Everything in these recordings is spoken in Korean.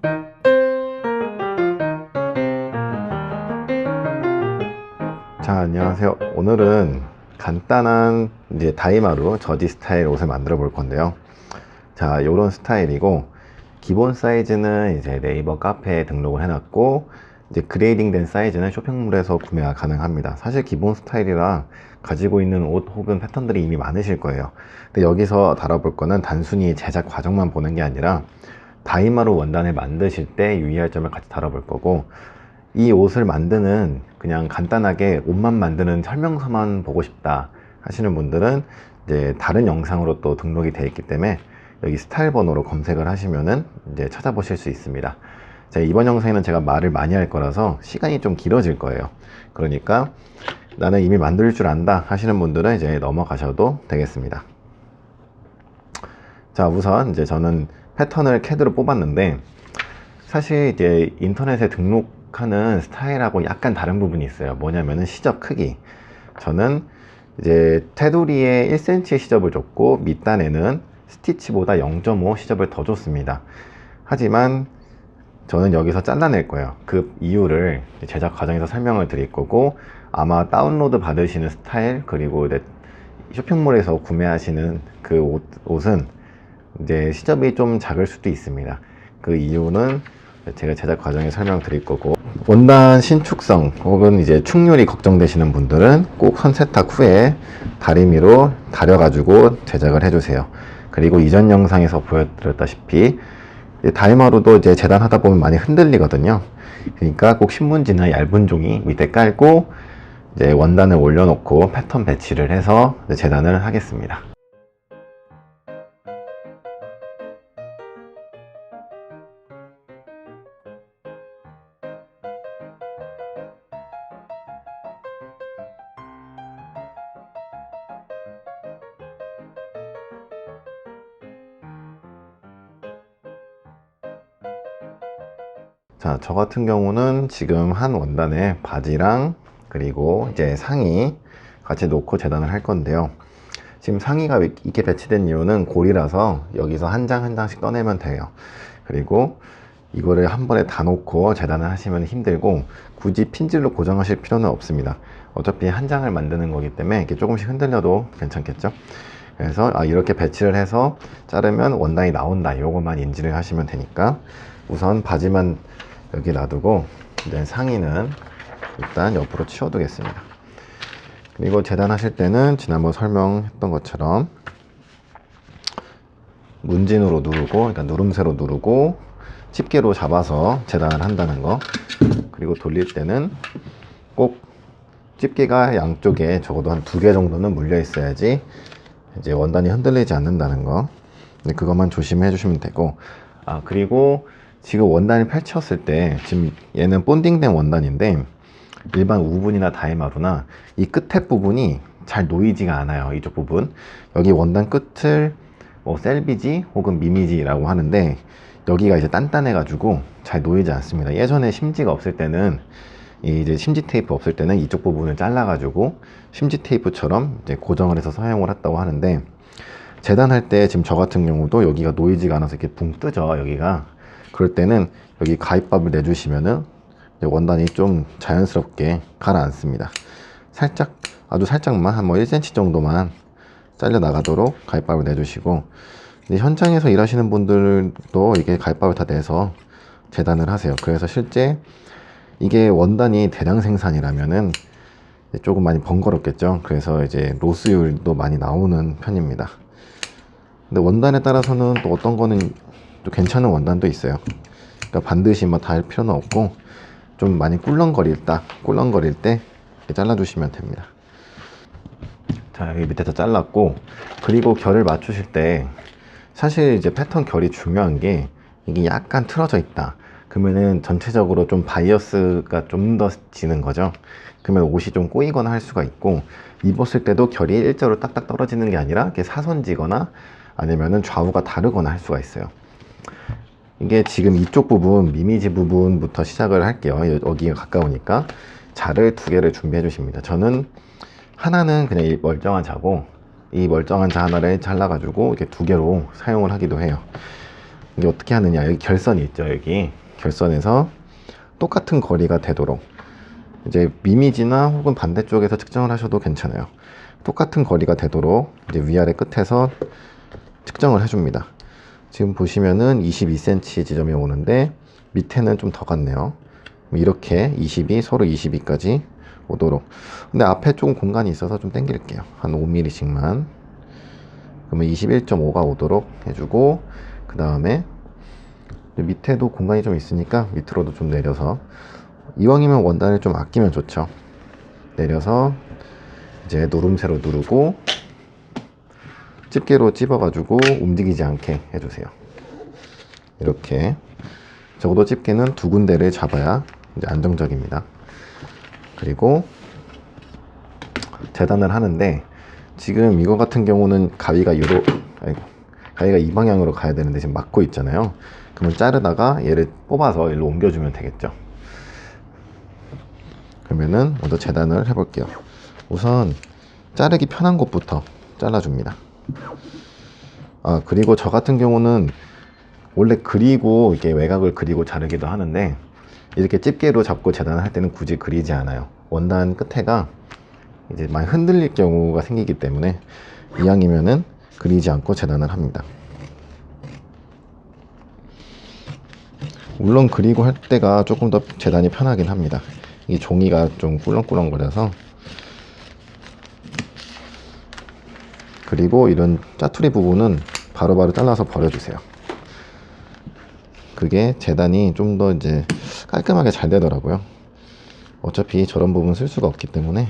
자, 안녕하세요. 오늘은 간단한 이제 다이마루 저지 스타일 옷을 만들어 볼 건데요. 자, 요런 스타일이고, 기본 사이즈는 이제 네이버 카페에 등록을 해놨고, 이제 그레이딩 된 사이즈는 쇼핑몰에서 구매가 가능합니다. 사실 기본 스타일이라 가지고 있는 옷 혹은 패턴들이 이미 많으실 거예요. 근데 여기서 다뤄볼 거는 단순히 제작 과정만 보는 게 아니라 다이마루 원단을 만드실 때 유의할 점을 같이 다뤄볼 거고, 이 옷을 만드는 그냥 간단하게 옷만 만드는 설명서만 보고 싶다 하시는 분들은 이제 다른 영상으로 또 등록이 되어 있기 때문에 여기 스타일 번호로 검색을 하시면은 이제 찾아보실 수 있습니다. 자, 이번 영상에는 제가 말을 많이 할 거라서 시간이 좀 길어질 거예요. 그러니까 나는 이미 만들 줄 안다 하시는 분들은 이제 넘어가셔도 되겠습니다. 자, 우선 이제 저는 패턴을 캐드로 뽑았는데, 사실 이제 인터넷에 등록하는 스타일하고 약간 다른 부분이 있어요. 뭐냐면은 시접 크기. 저는 이제 테두리에 1cm 시접을 줬고 밑단에는 스티치보다 0.5 시접을 더 줬습니다. 하지만 저는 여기서 잘라낼 거예요. 그 이유를 제작 과정에서 설명을 드릴 거고, 아마 다운로드 받으시는 스타일 그리고 쇼핑몰에서 구매하시는 그 옷은 이제 시접이 좀 작을 수도 있습니다. 그 이유는 제가 제작 과정에 설명드릴 거고, 원단 신축성 혹은 이제 축률이 걱정되시는 분들은 꼭 선세탁 후에 다리미로 다려가지고 제작을 해주세요. 그리고 이전 영상에서 보여드렸다시피 다이마루도 이제 재단하다 보면 많이 흔들리거든요. 그러니까 꼭 신문지나 얇은 종이 밑에 깔고 이제 원단을 올려놓고 패턴 배치를 해서 재단을 하겠습니다. 자, 저 같은 경우는 지금 한 원단에 바지랑 그리고 이제 상의 같이 놓고 재단을 할 건데요. 지금 상의가 이렇게 배치된 이유는 골이라서 여기서 한 장 한 장씩 떠내면 돼요. 그리고 이거를 한 번에 다 놓고 재단을 하시면 힘들고, 굳이 핀질로 고정하실 필요는 없습니다. 어차피 한 장을 만드는 거기 때문에 이렇게 조금씩 흔들려도 괜찮겠죠. 그래서 이렇게 배치를 해서 자르면 원단이 나온다, 요것만 인지를 하시면 되니까 우선 바지만 여기 놔두고 이제 상의는 일단 옆으로 치워 두겠습니다. 그리고 재단하실 때는 지난번 설명했던 것처럼 문진으로 누르고, 그러니까 누름새로 누르고 집게로 잡아서 재단을 한다는 거. 그리고 돌릴 때는 꼭 집게가 양쪽에 적어도 한 2개 정도는 물려 있어야지 이제 원단이 흔들리지 않는다는 거. 그것만 조심해 주시면 되고, 그리고 지금 원단을 펼쳤을 때 지금 얘는 본딩된 원단인데 일반 우분이나 다이마루나 이 끝에 부분이 잘 놓이지가 않아요. 이쪽 부분, 여기 원단 끝을 뭐 셀비지 혹은 미미지라고 하는데, 여기가 이제 단단해 가지고 잘 놓이지 않습니다. 예전에 심지가 없을 때는 이제 심지 테이프 없을 때는 이쪽 부분을 잘라 가지고 심지 테이프처럼 이제 고정을 해서 사용을 했다고 하는데, 재단할 때 지금 저 같은 경우도 여기가 놓이지가 않아서 이렇게 붕 뜨죠, 여기가. 그럴 때는 여기 가입밥을 내주시면은 원단이 좀 자연스럽게 가라앉습니다. 살짝, 아주 살짝만 한 뭐 1cm 정도만 잘려 나가도록 가입밥을 내주시고, 현장에서 일하시는 분들도 이게 가입밥을 다 내서 재단을 하세요. 그래서 실제 이게 원단이 대량 생산이라면은 조금 많이 번거롭겠죠. 그래서 이제 로스율도 많이 나오는 편입니다. 근데 원단에 따라서는 또 어떤 거는 또 괜찮은 원단도 있어요. 그러니까 반드시 뭐 다 할 필요는 없고, 좀 많이 꿀렁거릴 때 잘라주시면 됩니다. 자, 여기 밑에서 잘랐고, 그리고 결을 맞추실 때 사실 이제 패턴 결이 중요한 게, 이게 약간 틀어져 있다 그러면은 전체적으로 좀 바이어스가 좀 더 지는 거죠. 그러면 옷이 좀 꼬이거나 할 수가 있고, 입었을 때도 결이 일자로 딱딱 떨어지는 게 아니라 이렇게 사선지거나 아니면은 좌우가 다르거나 할 수가 있어요. 이게 지금 이쪽 부분, 미미지 부분부터 시작을 할게요. 여기가 가까우니까 자를 2개를 준비해 주십니다. 저는 하나는 그냥 이 멀쩡한 자고, 이 멀쩡한 자 하나를 잘라 가지고 이렇게 2개로 사용을 하기도 해요. 이게 어떻게 하느냐, 여기 결선이 있죠. 여기 결선에서 똑같은 거리가 되도록, 이제 미미지나 혹은 반대쪽에서 측정을 하셔도 괜찮아요. 똑같은 거리가 되도록 이제 위아래 끝에서 측정을 해줍니다. 지금 보시면은 22cm 지점이 오는데 밑에는 좀 더 같네요. 이렇게 22, 서로 22까지 오도록. 근데 앞에 조금 공간이 있어서 좀 당길게요. 한 5mm씩만. 그러면 21.5가 오도록 해주고, 그 다음에 밑에도 공간이 좀 있으니까 밑으로도 좀 내려서, 이왕이면 원단을 좀 아끼면 좋죠. 내려서 이제 누름새로 누르고 집게로 찝어가지고 움직이지 않게 해주세요. 이렇게 적어도 집게는 두 군데를 잡아야 이제 안정적입니다. 그리고 재단을 하는데, 지금 이거 같은 경우는 가위가 가위가 이 방향으로 가야 되는데 지금 막고 있잖아요. 그러면 자르다가 얘를 뽑아서 일로 옮겨주면 되겠죠. 그러면은 먼저 재단을 해볼게요. 우선 자르기 편한 곳부터 잘라줍니다. 그리고 저 같은 경우는 원래 그리고 이렇게 외곽을 그리고 자르기도 하는데, 이렇게 집게로 잡고 재단을 할 때는 굳이 그리지 않아요. 원단 끝에가 이제 많이 흔들릴 경우가 생기기 때문에 이왕이면은 그리지 않고 재단을 합니다. 물론 그리고 할 때가 조금 더 재단이 편하긴 합니다. 이 종이가 좀 꿀렁꿀렁거려서. 그리고 이런 짜투리 부분은 바로바로 잘라서 버려주세요. 그게 재단이 좀 더 이제 깔끔하게 잘 되더라고요. 어차피 저런 부분 쓸 수가 없기 때문에.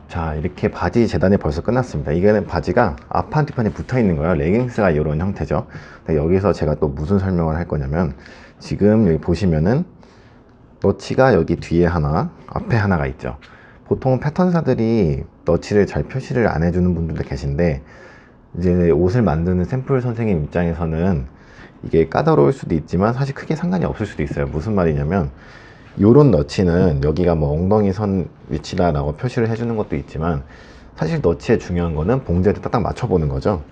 자, 이렇게 바지 재단이 벌써 끝났습니다. 이거는 바지가 앞판 뒷판이 붙어 있는 거예요. 레깅스가 이런 형태죠. 근데 여기서 제가 또 무슨 설명을 할 거냐면, 지금 여기 보시면은 너치가 여기 뒤에 하나, 앞에 하나가 있죠. 보통 패턴사들이 너치를 잘 표시를 안 해주는 분들도 계신데, 이제 옷을 만드는 샘플 선생님 입장에서는 이게 까다로울 수도 있지만 사실 크게 상관이 없을 수도 있어요. 무슨 말이냐면, 요런 너치는 여기가 뭐 엉덩이 선 위치다 라고 표시를 해주는 것도 있지만, 사실 너치의 중요한 거는 봉제에 딱 맞춰보는 거죠.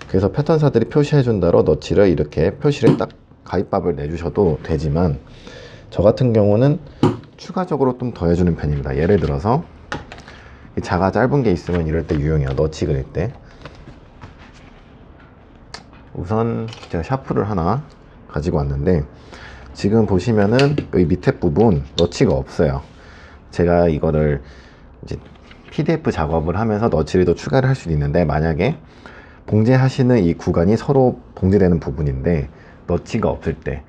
그래서 패턴사들이 표시해 준다로 너치를 이렇게 표시를 딱 가위밥을 내주셔도 되지만, 저 같은 경우는 추가적으로 좀 더 해주는 편입니다. 예를 들어서 자가 짧은 게 있으면 이럴 때 유용해요. 너치 그릴 때. 우선 제가 샤프를 하나 가지고 왔는데, 지금 보시면은 여기 밑에 부분 너치가 없어요. 제가 이거를 이제 PDF 작업을 하면서 너치를 더 추가를 할 수도 있는데, 만약에 봉제하시는 이 구간이 서로 봉제되는 부분인데 너치가 없을 때,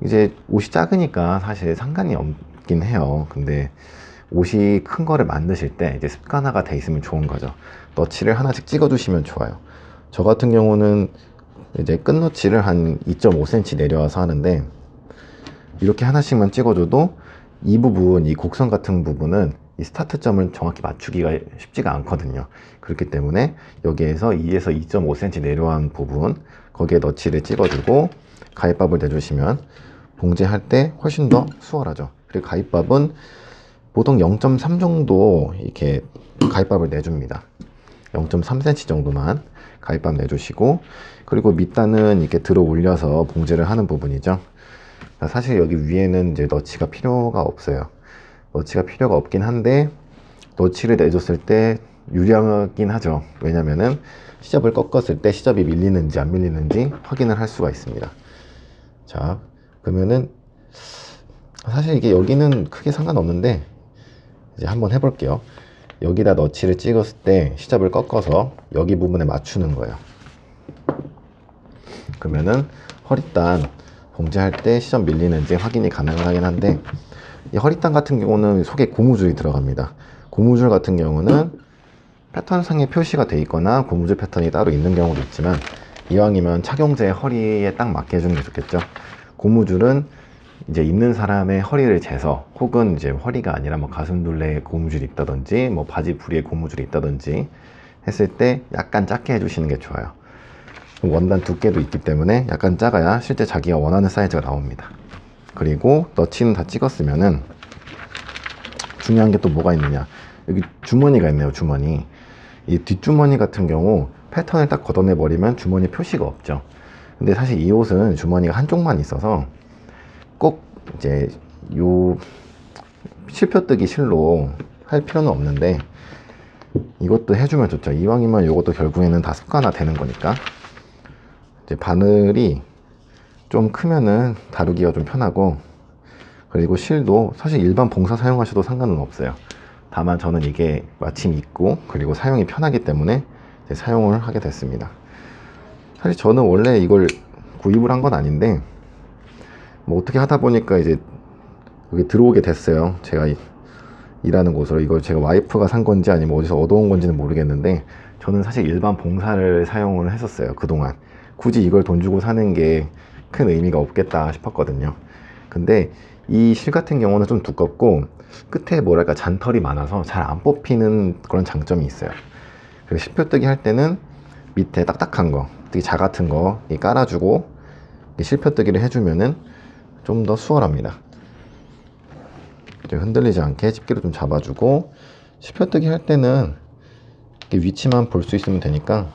이제 옷이 작으니까 사실 상관이 없긴 해요. 근데 옷이 큰 거를 만드실 때 이제 습관화가 돼 있으면 좋은 거죠. 너치를 하나씩 찍어 주시면 좋아요. 저 같은 경우는 이제 끝너치를 한 2.5cm 내려와서 하는데, 이렇게 하나씩만 찍어줘도 이 부분, 이 곡선 같은 부분은 이 스타트점을 정확히 맞추기가 쉽지가 않거든요. 그렇기 때문에 여기에서 2에서 2.5cm 내려온 부분, 거기에 너치를 찍어주고 가위밥을 내주시면 봉제할 때 훨씬 더 수월하죠. 그리고 가위밥은 보통 0.3 정도 이렇게 가위밥을 내줍니다. 0.3cm 정도만 가위밥 내주시고, 그리고 밑단은 이렇게 들어 올려서 봉제를 하는 부분이죠. 사실 여기 위에는 이제 너치가 필요가 없어요. 너치가 필요가 없긴 한데, 너치를 내줬을 때 유리하긴 하죠. 왜냐면은 시접을 꺾었을 때 시접이 밀리는지 안 밀리는지 확인을 할 수가 있습니다. 자, 그러면은 사실 이게 여기는 크게 상관없는데 이제 한번 해볼게요. 여기다 너치를 찍었을 때 시접을 꺾어서 여기 부분에 맞추는 거예요. 그러면은 허리단 봉제할 때 시접 밀리는지 확인이 가능하긴 한데, 이 허리단 같은 경우는 속에 고무줄이 들어갑니다. 고무줄 같은 경우는 패턴상에 표시가 돼 있거나 고무줄 패턴이 따로 있는 경우도 있지만, 이왕이면 착용자의 허리에 딱 맞게 해주는 게 좋겠죠. 고무줄은 이제 입는 사람의 허리를 재서, 혹은 이제 허리가 아니라 뭐 가슴둘레에 고무줄이 있다든지 뭐 바지 부리에 고무줄이 있다든지 했을 때 약간 작게 해주시는 게 좋아요. 원단 두께도 있기 때문에 약간 작아야 실제 자기가 원하는 사이즈가 나옵니다. 그리고 너치는 다 찍었으면은 중요한 게 또 뭐가 있느냐, 여기 주머니가 있네요. 주머니. 이 뒷주머니 같은 경우 패턴을 딱 걷어내 버리면 주머니 표시가 없죠. 근데 사실 이 옷은 주머니가 한쪽만 있어서 꼭 이제 요 실표뜨기 실로 할 필요는 없는데, 이것도 해주면 좋죠. 이왕이면 이것도 결국에는 다 습관화 되는 거니까. 이제 바늘이 좀 크면은 다루기가 좀 편하고, 그리고 실도 사실 일반 봉사 사용하셔도 상관은 없어요. 다만 저는 이게 마침 있고 그리고 사용이 편하기 때문에 이제 사용을 하게 됐습니다. 사실 저는 원래 이걸 구입을 한 건 아닌데, 뭐 어떻게 하다 보니까 이제 여기 들어오게 됐어요. 제가 일하는 곳으로. 이걸 제가 와이프가 산 건지 아니면 어디서 얻어온 건지는 모르겠는데, 저는 사실 일반 봉사를 사용을 했었어요, 그동안. 굳이 이걸 돈 주고 사는 게 큰 의미가 없겠다 싶었거든요. 근데 이 실 같은 경우는 좀 두껍고 끝에 뭐랄까 잔털이 많아서 잘 안 뽑히는 그런 장점이 있어요. 그리고 실표뜨기 할 때는 밑에 딱딱한 거, 특히 자 같은 거 깔아주고 실표뜨기를 해주면은 좀 더 수월합니다. 흔들리지 않게 집게로 좀 잡아주고, 실표뜨기 할 때는 위치만 볼 수 있으면 되니까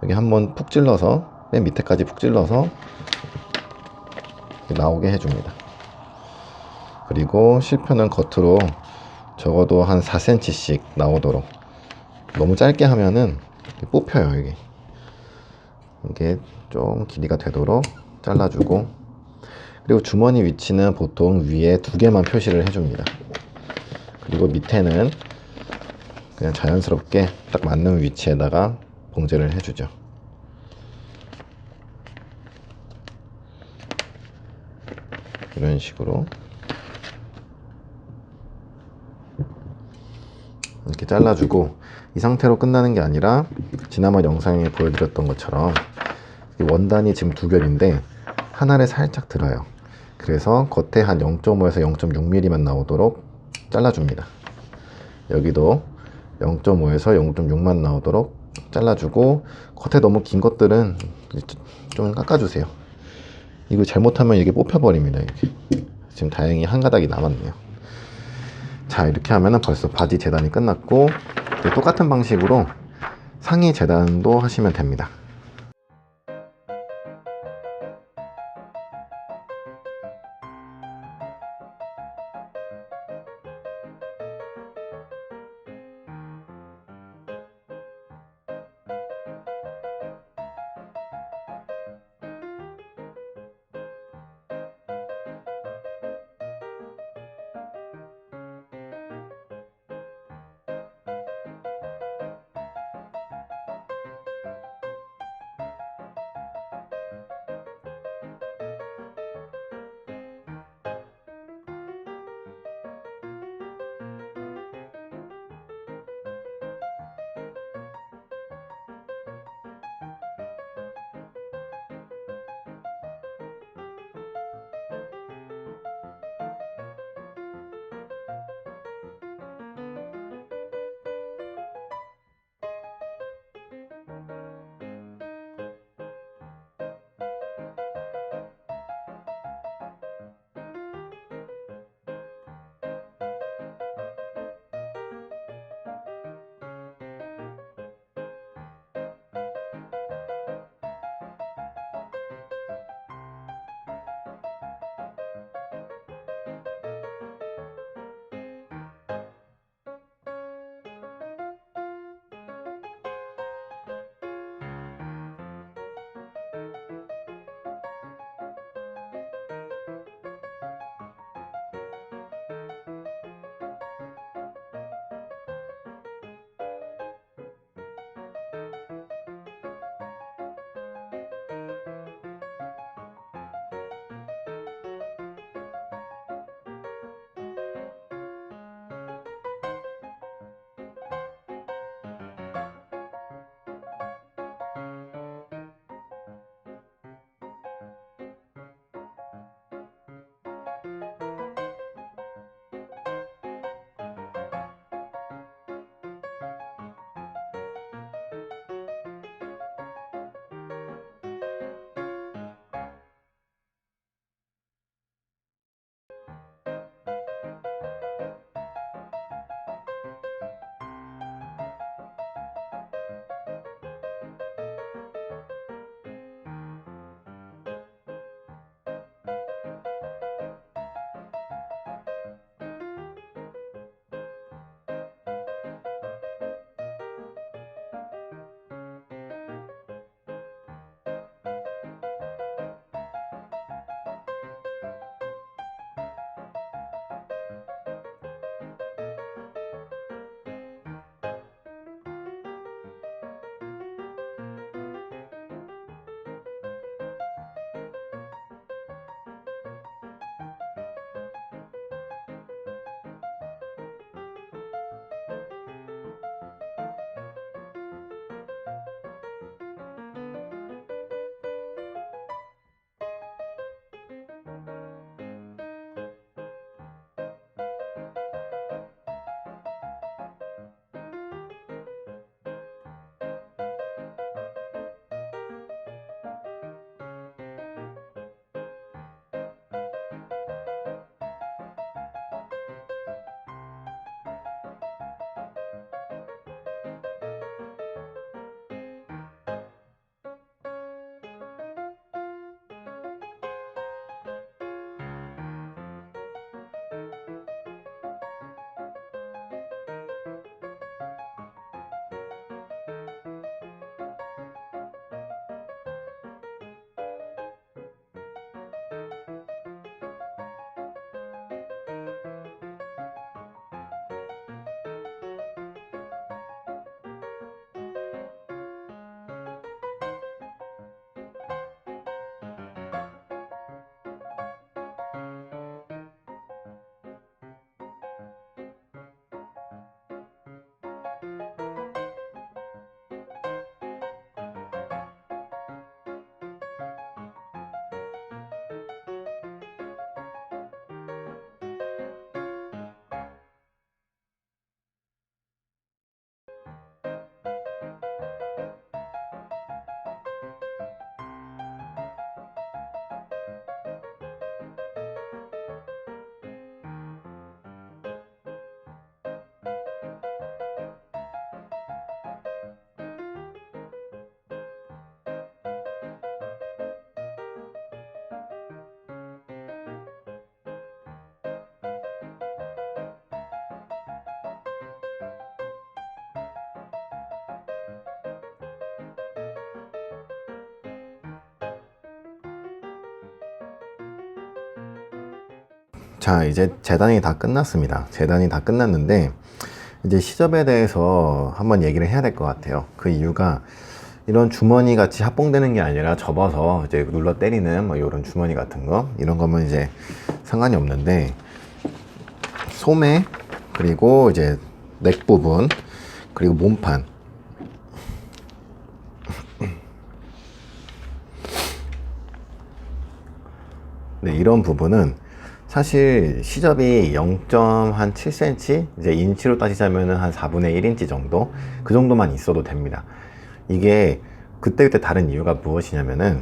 여기 한번 푹 찔러서 맨 밑에까지 푹 찔러서 나오게 해줍니다. 그리고 실표는 겉으로 적어도 한 4cm씩 나오도록, 너무 짧게 하면은 뽑혀요. 이게 좀 길이가 되도록 잘라주고, 그리고 주머니 위치는 보통 위에 2개만 표시를 해줍니다. 그리고 밑에는 그냥 자연스럽게 딱 맞는 위치에다가 봉제를 해주죠. 이런 식으로 이렇게 잘라주고, 이 상태로 끝나는 게 아니라 지난번 영상에 보여드렸던 것처럼 이 원단이 지금 2겹인데 하나를 살짝 들어요. 그래서 겉에 한 0.5에서 0.6mm만 나오도록 잘라줍니다. 여기도 0.5에서 0.6만 나오도록 잘라주고, 겉에 너무 긴 것들은 좀 깎아주세요. 이거 잘못하면 이게 뽑혀버립니다. 이렇게. 지금 다행히 한 가닥이 남았네요. 자, 이렇게 하면 벌써 바지 재단이 끝났고, 똑같은 방식으로 상의 재단도 하시면 됩니다. 자, 이제 재단이 다 끝났습니다. 재단이 다 끝났는데 이제 시접에 대해서 한번 얘기를 해야 될 것 같아요. 그 이유가 이런 주머니 같이 합봉되는 게 아니라 접어서 이제 눌러 때리는 뭐 이런 주머니 같은 거, 이런 거면 이제 상관이 없는데, 소매, 그리고 이제 넥 부분, 그리고 몸판, 네, 이런 부분은 사실 시접이 0.7cm, 이제 인치로 따지자면 한 4분의 1인치 정도, 그 정도만 있어도 됩니다. 이게 그때그때 다른 이유가 무엇이냐면은,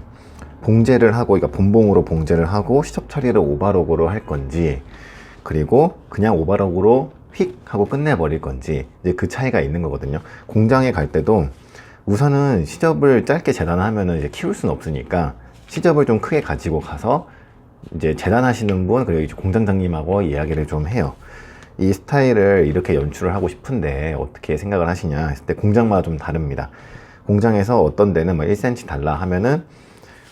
봉제를 하고, 그러니까 본봉으로 봉제를 하고 시접 처리를 오버록으로 할 건지, 그리고 그냥 오버록으로 휙 하고 끝내버릴 건지, 이제 그 차이가 있는 거거든요. 공장에 갈 때도 우선은 시접을 짧게 재단하면은 이제 키울 수는 없으니까 시접을 좀 크게 가지고 가서 이제 재단하시는 분, 그리고 이제 공장장님하고 이야기를 좀 해요. 이 스타일을 이렇게 연출을 하고 싶은데 어떻게 생각을 하시냐 했을 때, 공장마다 좀 다릅니다. 공장에서 어떤 데는 뭐 1cm 달라 하면은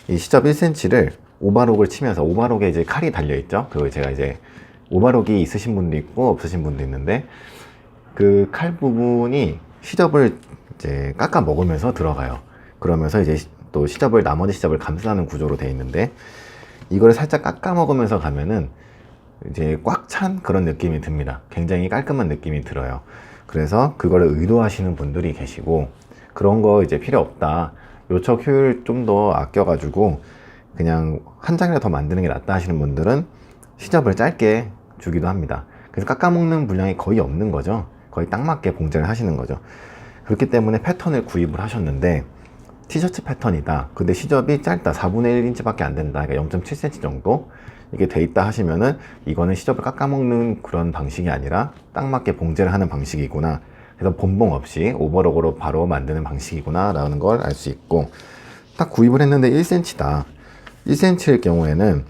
이 시접 1cm를 오버록을 치면서, 오버록에 이제 칼이 달려 있죠. 그리고 제가 이제 오버록이 있으신 분도 있고 없으신 분도 있는데, 그 칼 부분이 시접을 이제 깎아 먹으면서 들어가요. 그러면서 이제 또 시접을, 나머지 시접을 감싸는 구조로 되어 있는데, 이걸 살짝 깎아 먹으면서 가면은 이제 꽉 찬 그런 느낌이 듭니다. 굉장히 깔끔한 느낌이 들어요. 그래서 그거를 의도하시는 분들이 계시고, 그런 거 이제 필요 없다, 요척 효율 좀 더 아껴가지고 그냥 한 장이라도 더 만드는 게 낫다 하시는 분들은 시접을 짧게 주기도 합니다. 그래서 깎아먹는 분량이 거의 없는 거죠. 거의 딱 맞게 봉제를 하시는 거죠. 그렇기 때문에 패턴을 구입을 하셨는데, 티셔츠 패턴이다, 근데 시접이 짧다, 4분의 1인치 밖에 안 된다, 그러니까 0.7cm 정도 이게 돼 있다 하시면은, 이거는 시접을 깎아먹는 그런 방식이 아니라 딱 맞게 봉제를 하는 방식이구나, 그래서 본봉 없이 오버록으로 바로 만드는 방식이구나 라는 걸 알 수 있고, 딱 구입을 했는데 1cm다, 1cm일 경우에는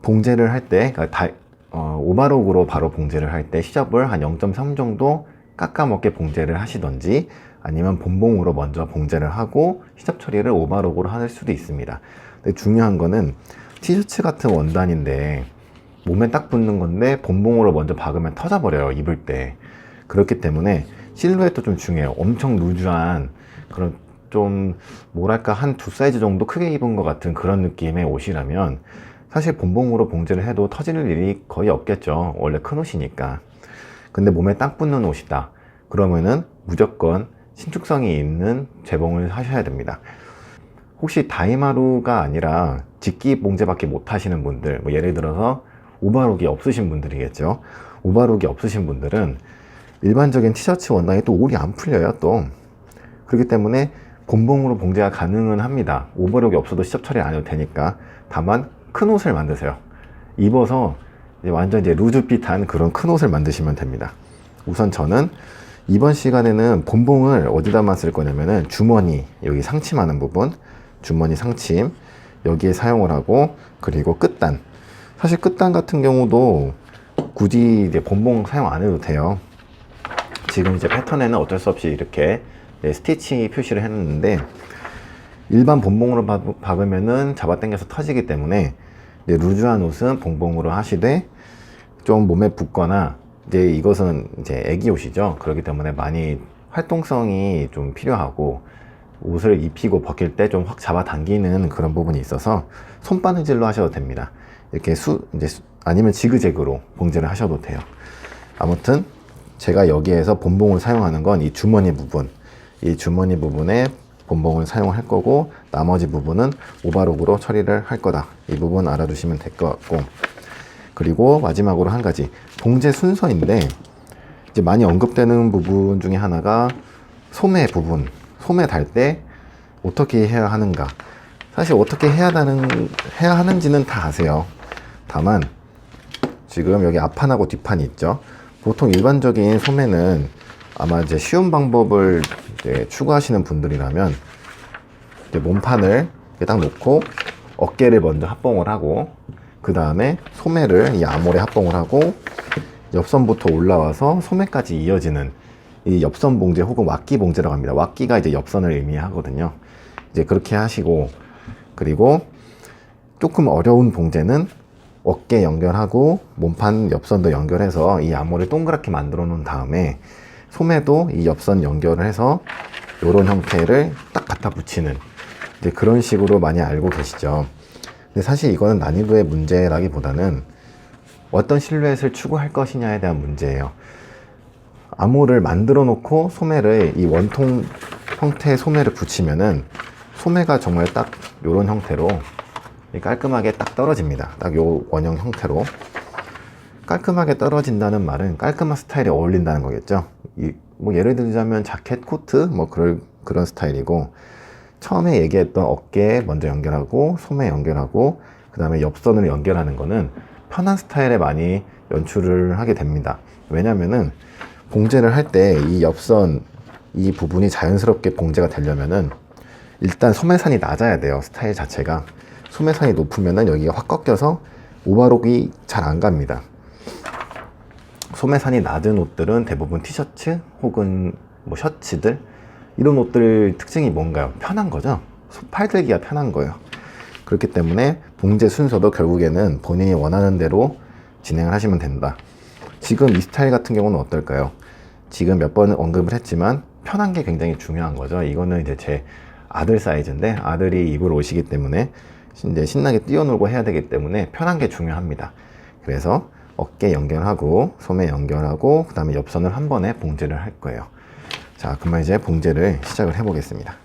봉제를 할 때, 그러니까 오버록으로 바로 봉제를 할 때 시접을 한 0.3 정도 깎아먹게 봉제를 하시던지, 아니면 본봉으로 먼저 봉제를 하고 시접 처리를 오버록으로 할 수도 있습니다. 근데 중요한 거는, 티셔츠 같은 원단인데 몸에 딱 붙는 건데 본봉으로 먼저 박으면 터져버려요, 입을 때. 그렇기 때문에 실루엣도 좀 중요해요. 엄청 루즈한 그런, 좀 뭐랄까, 한 두 사이즈 정도 크게 입은 것 같은 그런 느낌의 옷이라면 사실 본봉으로 봉제를 해도 터질 일이 거의 없겠죠, 원래 큰 옷이니까. 근데 몸에 딱 붙는 옷이다 그러면은 무조건 신축성이 있는 재봉을 하셔야 됩니다. 혹시 다이마루가 아니라 직기 봉제밖에 못 하시는 분들, 뭐 예를 들어서 오버록이 없으신 분들이겠죠. 오버록이 없으신 분들은 일반적인 티셔츠 원단이 또 올이 안 풀려요, 또. 그렇기 때문에 본봉으로 봉제가 가능은 합니다. 오버록이 없어도 시접 처리 안 해도 되니까. 다만 큰 옷을 만드세요. 입어서 이제 완전 이제 루즈핏한 그런 큰 옷을 만드시면 됩니다. 우선 저는 이번 시간에는 본봉을 어디다만 쓸 거냐면은 주머니, 여기 상침하는 부분, 주머니 상침 여기에 사용을 하고, 그리고 끝단, 사실 끝단 같은 경우도 굳이 이제 본봉 사용 안 해도 돼요. 지금 이제 패턴에는 어쩔 수 없이 이렇게 스티치 표시를 했는데, 일반 본봉으로 박으면은 잡아당겨서 터지기 때문에 이제 루즈한 옷은 본봉으로 하시되, 좀 몸에 붙거나, 이제 이것은 이제 애기 옷이죠. 그렇기 때문에 많이 활동성이 좀 필요하고, 옷을 입히고 벗길 때 좀 확 잡아당기는 그런 부분이 있어서 손바느질로 하셔도 됩니다. 이렇게 아니면 지그재그로 봉제를 하셔도 돼요. 아무튼 제가 여기에서 본봉을 사용하는 건 이 주머니 부분, 이 주머니 부분에 본봉을 사용할 거고, 나머지 부분은 오버록으로 처리를 할 거다, 이 부분 알아두시면 될 것 같고, 그리고 마지막으로 한 가지, 봉제 순서인데 이제 많이 언급되는 부분 중에 하나가 소매 부분. 소매 달 때 어떻게 해야 하는가. 사실 어떻게 해야 하는지는 다 아세요. 다만 지금 여기 앞판하고 뒷판이 있죠. 보통 일반적인 소매는 아마 이제 쉬운 방법을 이제 추구하시는 분들이라면, 이제 몸판을 딱 놓고 어깨를 먼저 합봉을 하고, 그 다음에 소매를 이 아몰에 합봉을 하고, 옆선부터 올라와서 소매까지 이어지는 이 옆선 봉제 혹은 왁기 봉제라고 합니다. 왁기가 이제 옆선을 의미하거든요. 이제 그렇게 하시고, 그리고 조금 어려운 봉제는 어깨 연결하고 몸판 옆선도 연결해서 이 암호를 동그랗게 만들어 놓은 다음에 소매도 이 옆선 연결을 해서 이런 형태를 딱 갖다 붙이는 이제 그런 식으로 많이 알고 계시죠. 근데 사실 이거는 난이도의 문제라기보다는 어떤 실루엣을 추구할 것이냐에 대한 문제예요. 암호를 만들어 놓고 소매를 이 원통 형태의 소매를 붙이면은 소매가 정말 딱 이런 형태로 깔끔하게 딱 떨어집니다. 딱 요 원형 형태로 깔끔하게 떨어진다는 말은 깔끔한 스타일에 어울린다는 거겠죠. 뭐 예를 들자면 자켓, 코트 뭐 그런 스타일이고, 처음에 얘기했던 어깨에 먼저 연결하고 소매 연결하고 그 다음에 옆선을 연결하는 거는 편한 스타일에 많이 연출을 하게 됩니다. 왜냐면은 봉제를 할 때 이 옆선 이 부분이 자연스럽게 봉제가 되려면은 일단 소매산이 낮아야 돼요. 스타일 자체가 소매산이 높으면은 여기가 확 꺾여서 오버록이 잘 안 갑니다. 소매산이 낮은 옷들은 대부분 티셔츠 혹은 뭐 셔츠들, 이런 옷들 특징이 뭔가요? 편한 거죠. 팔 들기가 편한 거예요. 그렇기 때문에 봉제 순서도 결국에는 본인이 원하는 대로 진행을 하시면 된다. 지금 이 스타일 같은 경우는 어떨까요? 지금 몇 번 언급을 했지만 편한 게 굉장히 중요한 거죠. 이거는 이제 제 아들 사이즈인데 아들이 입을 옷이기 때문에 이제 신나게 뛰어놀고 해야 되기 때문에 편한 게 중요합니다. 그래서 어깨 연결하고 소매 연결하고 그 다음에 옆선을 한 번에 봉제를 할 거예요. 자, 그러면 이제 봉제를 시작을 해 보겠습니다.